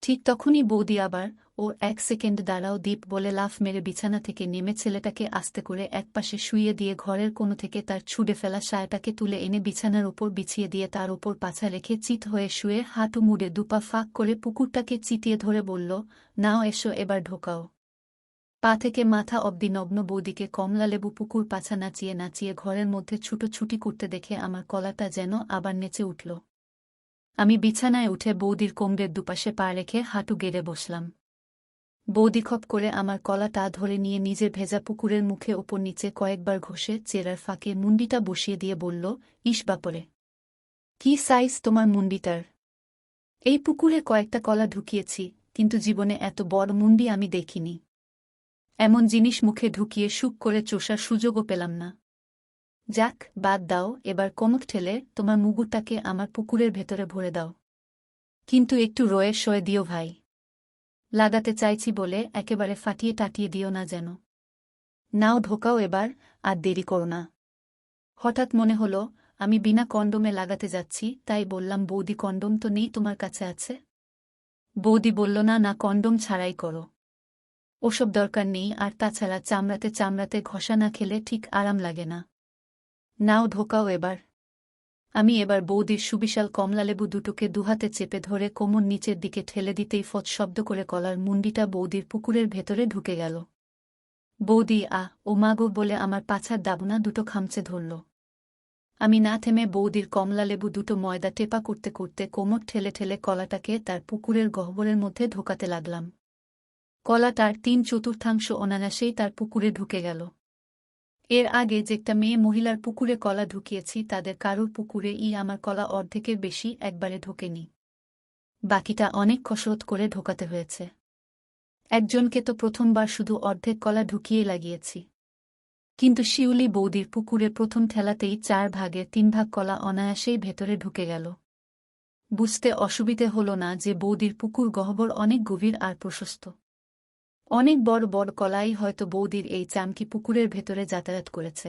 ঠিক তখনই বৌদি আবার, ও এক সেকেন্ড দাঁড়াও দীপ বলে লাফ মেরে বিছানা থেকে নেমে ছেলেটাকে আস্তে করে একপাশে শুইয়ে দিয়ে ঘরের কোণো থেকে তার ছুঁড়ে ফেলা সায়াটাকে তুলে এনে বিছানার ওপর বিছিয়ে দিয়ে তার ওপর পাছা রেখে চিত হয়ে শুয়ে হাঁটু মুড়ে দুপা ফাঁক করে পুকুরটাকে চিতিয়ে ধরে বলল, নাও এসো এবার ঢোকাও। পা থেকে মাথা অবধি নগ্ন বৌদিকে কমলালেবু পুকুর পাছা নাচিয়ে নাচিয়ে ঘরের মধ্যে ছুটোছুটি করতে দেখে আমার কলাটা যেন আবার নেচে উঠল। আমি বিছানায় উঠে বৌদির কোমরের দুপাশে পা রেখে হাঁটু গেড়ে বসলাম। বৌদি খপ করে আমার কলাটা ধরে নিয়ে নিজের ভেজা পুকুরের মুখে ওপর নিচে কয়েকবার ঘষে চেরার ফাঁকে মুন্ডিটা বসিয়ে দিয়ে বলল, ইস বাপরে, কি সাইজ তোমার মুন্ডিটার! এই পুকুরে কয়েকটা কলা ঢুকিয়েছি, কিন্তু জীবনে এত বড় মুন্ডি আমি দেখিনি। এমন জিনিস মুখে ঢুকিয়ে সুখ করে চোষার সুযোগও পেলাম না। যাক, বাদ দাও, এবার কোমর ঠেলে তোমার মুগুরটাকে আমার পুকুরের ভেতরে ভরে দাও। কিন্তু একটু রয়ে সয়ে দিও ভাই। লাগাতে চাইছি বলে একেবারে ফাটিয়ে টাটিয়ে দিও না যেন। নাও ঢোকাও এবার, আর দেরি করো না। হঠাৎ মনে হলো আমি বিনা কন্ডোমে লাগাতে যাচ্ছি, তাই বললাম, বৌদি কন্ডোম তো নেই তোমার কাছে আছে? বৌদি বলল, না না, কন্ডোম ছাড়াই করো। ওসব দরকার নেই, আর তাছাড়া চামড়াতে চামড়াতে ঘষা না খেলে ঠিক আরাম লাগে না। নাও ঢোকাও এবার। আমি এবার বৌদির সুবিশাল কমলালেবু দুটোকে দুহাতে চেপে ধরে কোমর নিচের দিকে ঠেলে দিতেই ফট শব্দ করে কলার মুন্ডিটা বৌদির পুকুরের ভেতরে ঢুকে গেল। বৌদি ও মাগো বলে আমার পাছার দাবনা দুটো খামচে ধরল। আমি না থেমে বৌদির কমলালেবু দুটো ময়দা টেপা করতে করতে কোমর ঠেলে ঠেলে কলাটাকে তার পুকুরের গহ্বরের মধ্যে ঢোকাতে লাগলাম। কলাটার 3/4 অনায়াসেই তার পুকুরে ঢুকে গেল। এর আগে যেটা মেয়ে মহিলার পুকুরে কলা ঢুকিয়েছি তাদের কারুর পুকুরে আমার কলা অর্ধেকের বেশি একবারে ঢোকেনি। বাকিটা অনেক কসরত করে ঢোকাতে হয়েছে। একজনকে তো প্রথমবার শুধু অর্ধেক কলা ঢুকিয়ে লাগিয়েছি। কিন্তু শিউলি বৌদির পুকুরে প্রথম ঠেলাতেই 4/3 কলা অনায়াসেই ভেতরে ঢুকে গেল। বুঝতে অসুবিধে হল না যে বৌদির পুকুর গহ্বর অনেক গভীর আর প্রশস্ত। অনেক বড় বড় কলাই হয়তো বৌদির এই চামকি পুকুরের ভেতরে যাতায়াত করেছে।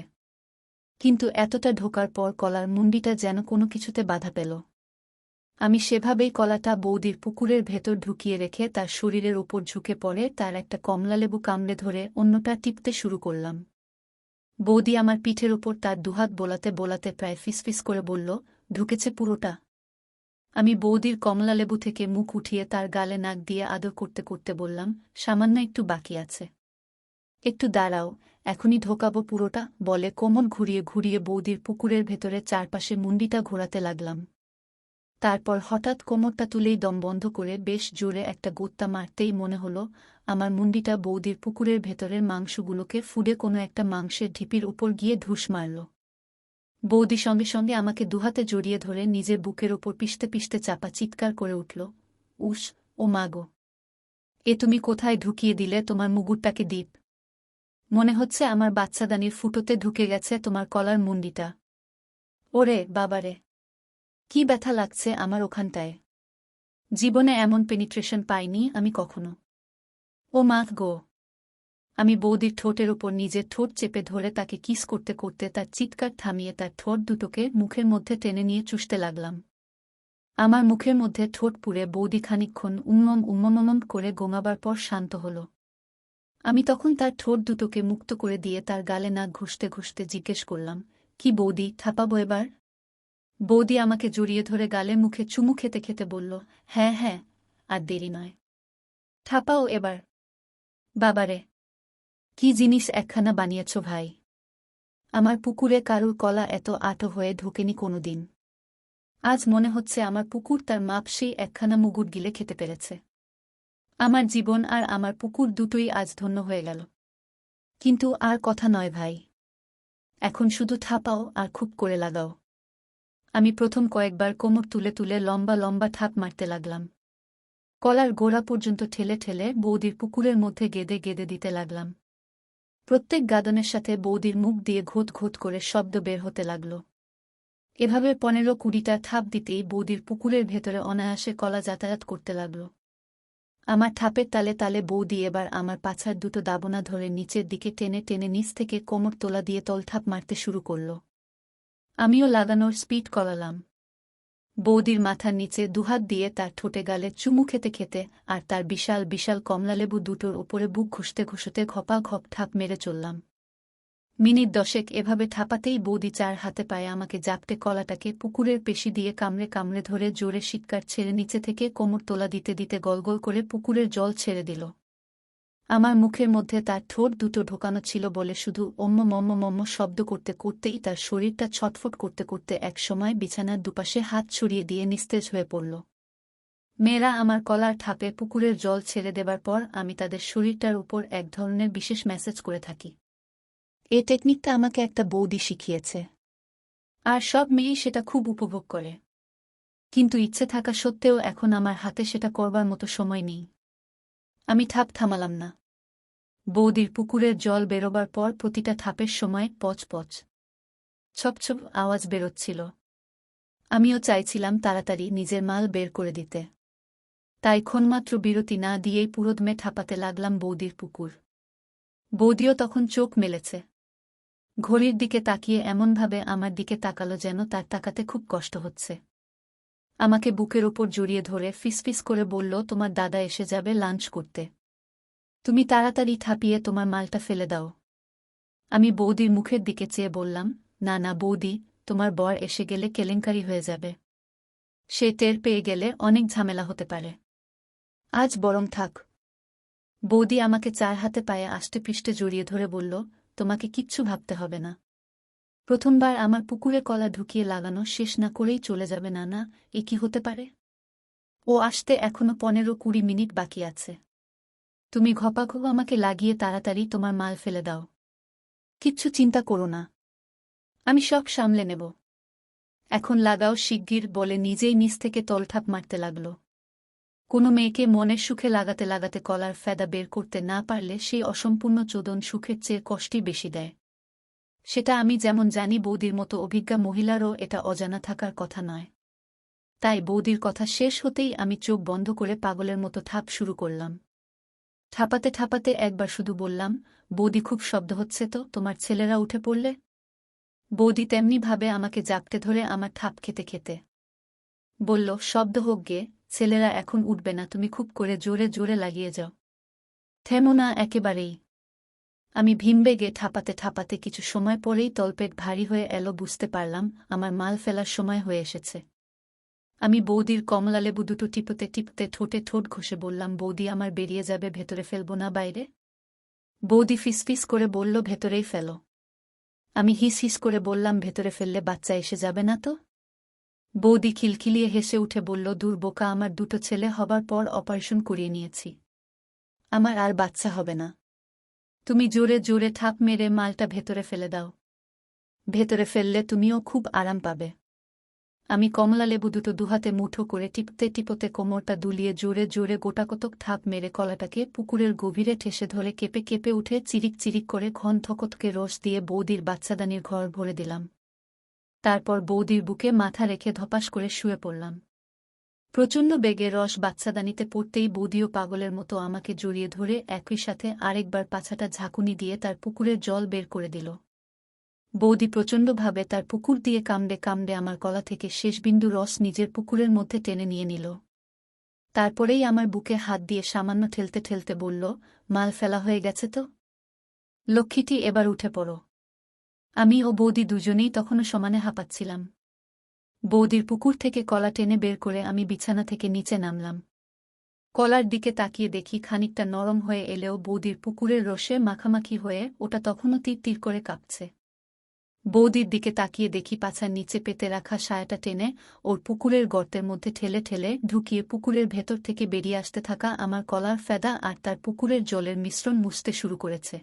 কিন্তু এতটা ঢোকার পর কলার মুন্ডিটা যেন কোনো কিছুতে বাধা পেল। আমি সেভাবেই কলাটা বৌদির পুকুরের ভেতর ঢুকিয়ে রেখে তার শরীরের ওপর ঝুঁকে পড়ে তার একটা কমলালেবু কামড়ে ধরে অন্যটা টিপতে শুরু করলাম। বৌদি আমার পিঠের ওপর তার দুহাত বোলাতে বোলাতে প্রায় ফিসফিস করে বলল, ঢুকেছে পুরোটা। আমি বৌদির কমলালেবু থেকে মুখ উঠিয়ে তার গালে নাক দিয়ে আদর করতে করতে বললাম, সামান্য একটু বাকি আছে। একটু দাঁড়াও, এখনই ঢোকাবো পুরোটা বলে কোমর ঘুরিয়ে ঘুরিয়ে বৌদির পুকুরের ভেতরে চারপাশে মুন্ডিটা ঘোরাতে লাগলাম। তারপর হঠাৎ কোমরটা তুলেই দম বন্ধ করে বেশ জোরে একটা গোত্তা মারতেই মনে হলো আমার মুন্ডিটা বৌদির পুকুরের ভেতরের মাংসগুলোকে ফুডে কোনো একটা মাংসের ঢিপির উপর গিয়ে ঢুস মারল। বৌদি সঙ্গে সঙ্গে আমাকে দুহাতে জড়িয়ে ধরে নিজের বুকের ওপর পিষতে পিষতে চাপা চিৎকার করে উঠল, উস, ও মাগো, এ তুমি কোথায় ঢুকিয়ে দিলে তোমার মুগুরটাকে দীপ? মনে হচ্ছে আমার বাচ্চাদানির ফুটোতে ঢুকে গেছে তোমার কলার মুন্ডিটা। ওরে বাবারে, কি ব্যথা লাগছে আমার ওখানটায়। জীবনে এমন পেনিট্রেশন পাইনি আমি কখনো। ও মা গো! আমি বৌদির ঠোঁটের ওপর নিজের ঠোঁট চেপে ধরে তাকে কিস করতে করতে তার চিৎকার থামিয়ে তার ঠোঁট দুটোকে মুখের মধ্যে টেনে নিয়ে চুষতে লাগলাম। আমার মুখের মধ্যে ঠোঁট পুড়ে বৌদি খানিকক্ষণ উম্মম করে গোঙাবার পর শান্ত হল। আমি তখন তার ঠোঁট দুটোকে মুক্ত করে দিয়ে তার গালে নাক ঘষতে ঘষতে জিজ্ঞেস করলাম, কি বৌদি, থাপাবো এবার? বৌদি আমাকে জড়িয়ে ধরে গালে মুখে চুমু খেতে খেতে বলল, হ্যাঁ হ্যাঁ, আর দেরি নয়, থাপাও এবার। বাবারে, কি জিনিস একখানা বানিয়েছ ভাই! আমার পুকুরে কারুর কলা এত আটো হয়ে ঢোকেনি কোনোদিন। আজ মনে হচ্ছে আমার পুকুর তার মাপ সেই একখানা মুগুর গিলে খেতে পেরেছে। আমার জীবন আর আমার পুকুর দুটোই আজ ধন্য হয়ে গেল। কিন্তু আর কথা নয় ভাই, এখন শুধু থাপাও আর খুব করে লাগাও। আমি প্রথম কয়েকবার কোমর তুলে তুলে লম্বা লম্বা থাপ মারতে লাগলাম। কলার গোড়া পর্যন্ত ঠেলে ঠেলে বৌদির পুকুরের মধ্যে গেদে গেদে দিতে লাগলাম। প্রত্যেক গাদনের সাথে বৌদির মুখ দিয়ে ঘোত ঘোত করে শব্দ বের হতে লাগল। এভাবে 15-20টা থাপ দিতেই বৌদির পুকুরের ভেতরে অনায়াসে কলা যাতায়াত করতে লাগল। আমার থাপের তালে তালে বৌদি এবার আমার পাছার দুটো দাবনা ধরে নিচের দিকে টেনে টেনে নিচ থেকে কোমর তোলা দিয়ে তলথাপ মারতে শুরু করল। আমিও লাগানোর স্পিড করালাম। বৌদির মাথার নিচে দুহাত দিয়ে তার ঠোঁটে গালে চুমু খেতে খেতে আর তার বিশাল বিশাল কমলালেবু দুটোর ওপরে বুক ঘষতে ঘষতে ঘপা ঘপ ঠাপ মেরে চললাম। মিনিট 10 এভাবে ঠাপাতেই বৌদি 4 হাতে পায়ে আমাকে জাপটে কলাটাকে পুকুরের পেশি দিয়ে কামড়ে কামড়ে ধরে জোরে শিটকার ছেড়ে নিচে থেকে কোমর তোলা দিতে দিতে গলগল করে পুকুরের জল ছেড়ে দিল। আমার মুখের মধ্যে তার ঠোঁট দুটো ঢোকানো ছিল বলে শুধু মম্ম শব্দ করতে করতেই তার শরীরটা ছটফট করতে করতে একসময় বিছানার দুপাশে হাত ছড়িয়ে দিয়ে নিস্তেজ হয়ে পড়ল। মেয়েরা আমার কলার ঠাপে পুকুরের জল ছেড়ে দেবার পর আমি তাদের শরীরটার উপর এক ধরনের বিশেষ মেসেজ করে থাকি। এ টেকনিকটা আমাকে একটা বৌদি শিখিয়েছে, আর সব মেয়েই সেটা খুব উপভোগ করে। কিন্তু ইচ্ছে থাকা সত্ত্বেও এখন আমার হাতে সেটা করবার মতো সময় নেই। আমি ঠাপ থামালাম না। বৌদির পুকুরের জল বেরোবার পর প্রতিটা ঠাপের সময় পচ পচ ছপছপ আওয়াজ বেরোচ্ছিল। আমিও চাইছিলাম তাড়াতাড়ি নিজের মাল বের করে দিতে, তাই ক্ষণমাত্র বিরতি না দিয়েই পুরোদমে ঠাপাতে লাগলাম বৌদির পুকুর। বৌদিও তখন চোখ মেলেছে। ঘড়ির দিকে তাকিয়ে এমনভাবে আমার দিকে তাকালো যেন তার তাকাতে খুব কষ্ট হচ্ছে। আমাকে বুকের ওপর জড়িয়ে ধরে ফিসফিস করে বলল, তোমার দাদা এসে যাবে লাঞ্চ করতে, তুমি তাড়াতাড়ি ঠাপিয়ে তোমার মালটা ফেলে দাও। আমি বৌদির মুখের দিকে চেয়ে বললাম, না না বৌদি, তোমার বর এসে গেলে কেলেঙ্কারি হয়ে যাবে। সে টের পেয়ে গেলে অনেক ঝামেলা হতে পারে। আজ বরং থাক। বৌদি আমাকে চার হাতে পায়ে আষ্টেপৃষ্ঠে জড়িয়ে ধরে বলল, তোমাকে কিচ্ছু ভাবতে হবে না। প্রথমবার আমার পুকুরে কলা ঢুকিয়ে লাগানো শেষ না করেই চলে যাবে না? না, এ কি হতে পারে? ও আসতে এখনো 15-20 মিনিট বাকি আছে। তুমি ঘপাঘপ আমাকে লাগিয়ে তাড়াতাড়ি তোমার মাল ফেলে দাও। কিচ্ছু চিন্তা করো না, আমি সব সামলে নেব। এখন লাগাও শিগগির বলে নিজেই নিচ থেকে তলঠাপ মারতে লাগল। কোনো মেয়েকে মনের সুখে লাগাতে লাগাতে কলার ফেদা বের করতে না পারলে সেই অসম্পূর্ণ চোদন সুখের চেয়ে কষ্টই বেশি দেয়। সেটা আমি যেমন জানি, বৌদির মতো অভিজ্ঞা মহিলারও এটা অজানা থাকার কথা নয়। তাই বৌদির কথা শেষ হতেই আমি চোখ বন্ধ করে পাগলের মতো ঠাপ শুরু করলাম। ঠাপাতে ঠাপাতে একবার শুধু বললাম, বৌদি খুব শব্দ হচ্ছে তো, তোমার ছেলেরা উঠে পড়লে? বৌদি তেমনিভাবে আমাকে জাপটে ধরে আমার ঠাপ খেতে খেতে বলল, শব্দ হোক গে, ছেলেরা এখন উঠবে না, তুমি খুব করে জোরে জোরে লাগিয়ে যাও, থেমো না একেবারেই। আমি ভিমবেগে ঠাপাতে ঠাপাতে কিছু সময় পরেই তলপেট ভারী হয়ে এলো, বুঝতে পারলাম আমার মাল ফেলার সময় হয়ে এসেছে। আমি বৌদির কমলালেবু দুটো টিপতে টিপতে ঠোঁটে ঠোঁট ঘষে বললাম, বৌদি আমার বেরিয়ে যাবে, ভেতরে ফেলবো না বাইরে? বৌদি ফিসফিস করে বলল, ভেতরেই ফেলো। আমি হিস হিস করে বললাম, ভেতরে ফেললে বাচ্চা এসে যাবে না তো? বৌদি খিলখিলিয়ে হেসে উঠে বলল, দূর বোকা, আমার দুটো ছেলে হবার পর অপারেশন করিয়ে নিয়েছি, আমার আর বাচ্চা হবে না। তুমি জোরে জোরে ঠাপ মেরে মালটা ভেতরে ফেলে দাও, ভেতরে ফেললে তুমিও খুব আরাম পাবে। আমি কমলালেবু দুটো দুহাতে মুঠো করে টিপতে টিপতে কোমরটা দুলিয়ে জোরে জোরে গোটাকতক ঠাপ মেরে কলাটাকে পুকুরের গভীরে ঠেসে ধরে কেঁপে কেঁপে উঠে চিরিক চিরিক করে ঘন থকতকে রস দিয়ে বৌদির বাচ্চাদানির ঘর ভরে দিলাম। তারপর বৌদির বুকে মাথা রেখে ধপাস করে শুয়ে পড়লাম। প্রচণ্ড বেগে রস বাচ্চাদানিতে পড়তেই বৌদিও পাগলের মতো আমাকে জড়িয়ে ধরে একই সাথে আরেকবার পাছাটা ঝাঁকুনি দিয়ে তার পুকুরের জল বের করে দিল। বৌদি প্রচণ্ডভাবে তার পুকুর দিয়ে কামড়ে কামড়ে আমার গলা থেকে শেষ বিন্দু রস নিজের পুকুরের মধ্যে টেনে নিয়ে নিল। তারপরেই আমার বুকে হাত দিয়ে সামান্য ঠেলতে ঠেলতে বলল, মাল ফেলা হয়ে গেছে তো? লক্ষ্মীটি, এবার উঠে পড়ো। আমি ও বৌদি দুজনেই তখনও সমানে হাঁপাচ্ছিলাম। বৌদির পুকুর থেকে কলা টেনে বের করে আমি বিছানা থেকে নিচে নামলাম। কলার দিকে তাকিয়ে দেখি খানিকটা নরম হয়ে এলেও বৌদির পুকুরের রসে মাখামাখি হয়ে ওটা তখনও তীর তীর করে কাঁপছে। বৌদির দিকে তাকিয়ে দেখি পাছার নিচে পেতে রাখা সায়াটা টেনে ওর পুকুরের গর্তের মধ্যে ঠেলে ঠেলে ঢুকিয়ে পুকুরের ভেতর থেকে বেরিয়ে আসতে থাকা আমার কলার ফেদা আর তার পুকুরের জলের মিশ্রণ মুছতে শুরু করেছে।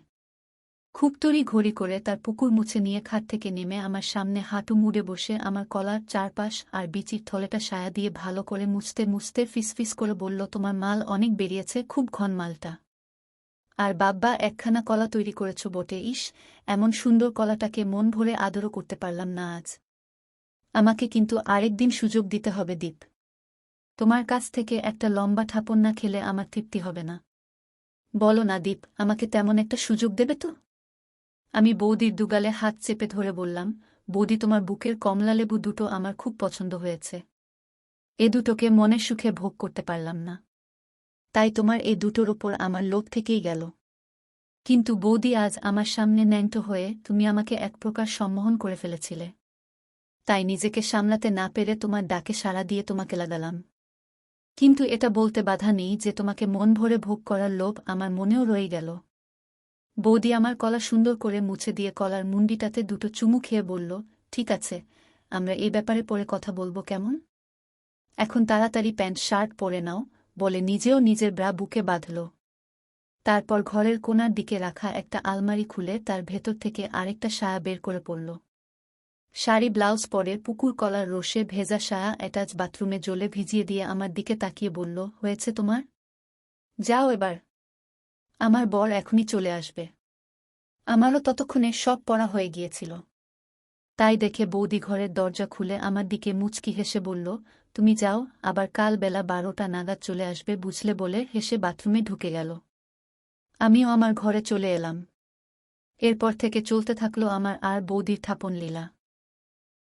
খুব তড়ি ঘড়ি করে তার পুকুর মুছে নিয়ে খাট থেকে নেমে আমার সামনে হাঁটু মুড়ে বসে আমার কলার চারপাশ আর বিচির থলেটা সায়া দিয়ে ভালো করে মুছতে মুছতে ফিসফিস করে বলল, তোমার মাল অনেক বেরিয়েছে, খুব ঘন মালটা। আর বাব্বা, একখানা কলা তৈরি করেছ বটে, ইস, এমন সুন্দর কলাটাকে মন ভরে আদরও করতে পারলাম না আজ। আমাকে কিন্তু আরেকদিন সুযোগ দিতে হবে দীপ। তোমার কাছ থেকে একটা লম্বা ঠাপন না খেলে আমার তৃপ্তি হবে না। বলো না দীপ, আমাকে তেমন একটা সুযোগ দেবে তো? আমি বৌদির দুগালে হাত চেপে ধরে বললাম, বৌদি, তোমার বুকের কমলালেবু দুটো আমার খুব পছন্দ হয়েছে। এ দুটোকে মনের সুখে ভোগ করতে পারলাম না, তাই তোমার এ দুটোর ওপর আমার লোভ থেকেই গেল। কিন্তু বৌদি, আজ আমার সামনে ন্যাংটো হয়ে তুমি আমাকে এক প্রকার সম্মোহন করে ফেলেছিলে, তাই নিজেকে সামলাতে না পেরে তোমার ডাকে সাড়া দিয়ে তোমাকে লাগালাম। কিন্তু এটা বলতে বাধা নেই যে তোমাকে মন ভরে ভোগ করার লোভ আমার মনেও রয়ে গেল। বৌদি আমার কলা সুন্দর করে মুছে দিয়ে কলার মুন্ডিটাতে দুটো চুমু খেয়ে বলল, ঠিক আছে, আমরা এই ব্যাপারে পরে কথা বলবো, কেমন? এখন তাড়াতাড়ি প্যান্ট শার্ট পরে নাও, বলে নিজেও নিজের ব্রা বুকে বাঁধল। তারপর ঘরের কোণার দিকে রাখা একটা আলমারি খুলে তার ভেতর থেকে আরেকটা সায়া বের করে পড়ল। শাড়ি ব্লাউজ পরে পুকুর কলার রোষে ভেজা সায়া অ্যাটাচ বাথরুমে জলে ভিজিয়ে দিয়ে আমার দিকে তাকিয়ে বলল, হয়েছে তোমার? যাও এবার। আমার বর এখনই চলে আসবে। আমারও ততক্ষণে সব পড়া হয়ে গিয়েছিল। তাই দেখে বৌদি ঘরের দরজা খুলে আমার দিকে মুচকি হেসে বলল, তুমি যাও, আবার কাল বেলা 12টা নাগাদ চলে আসবে বুঝলে, বলে হেসে বাথরুমে ঢুকে গেল। আমিও আমার ঘরে চলে এলাম। এরপর থেকে চলতে থাকলো আমার আর বৌদির থাপন লীলা।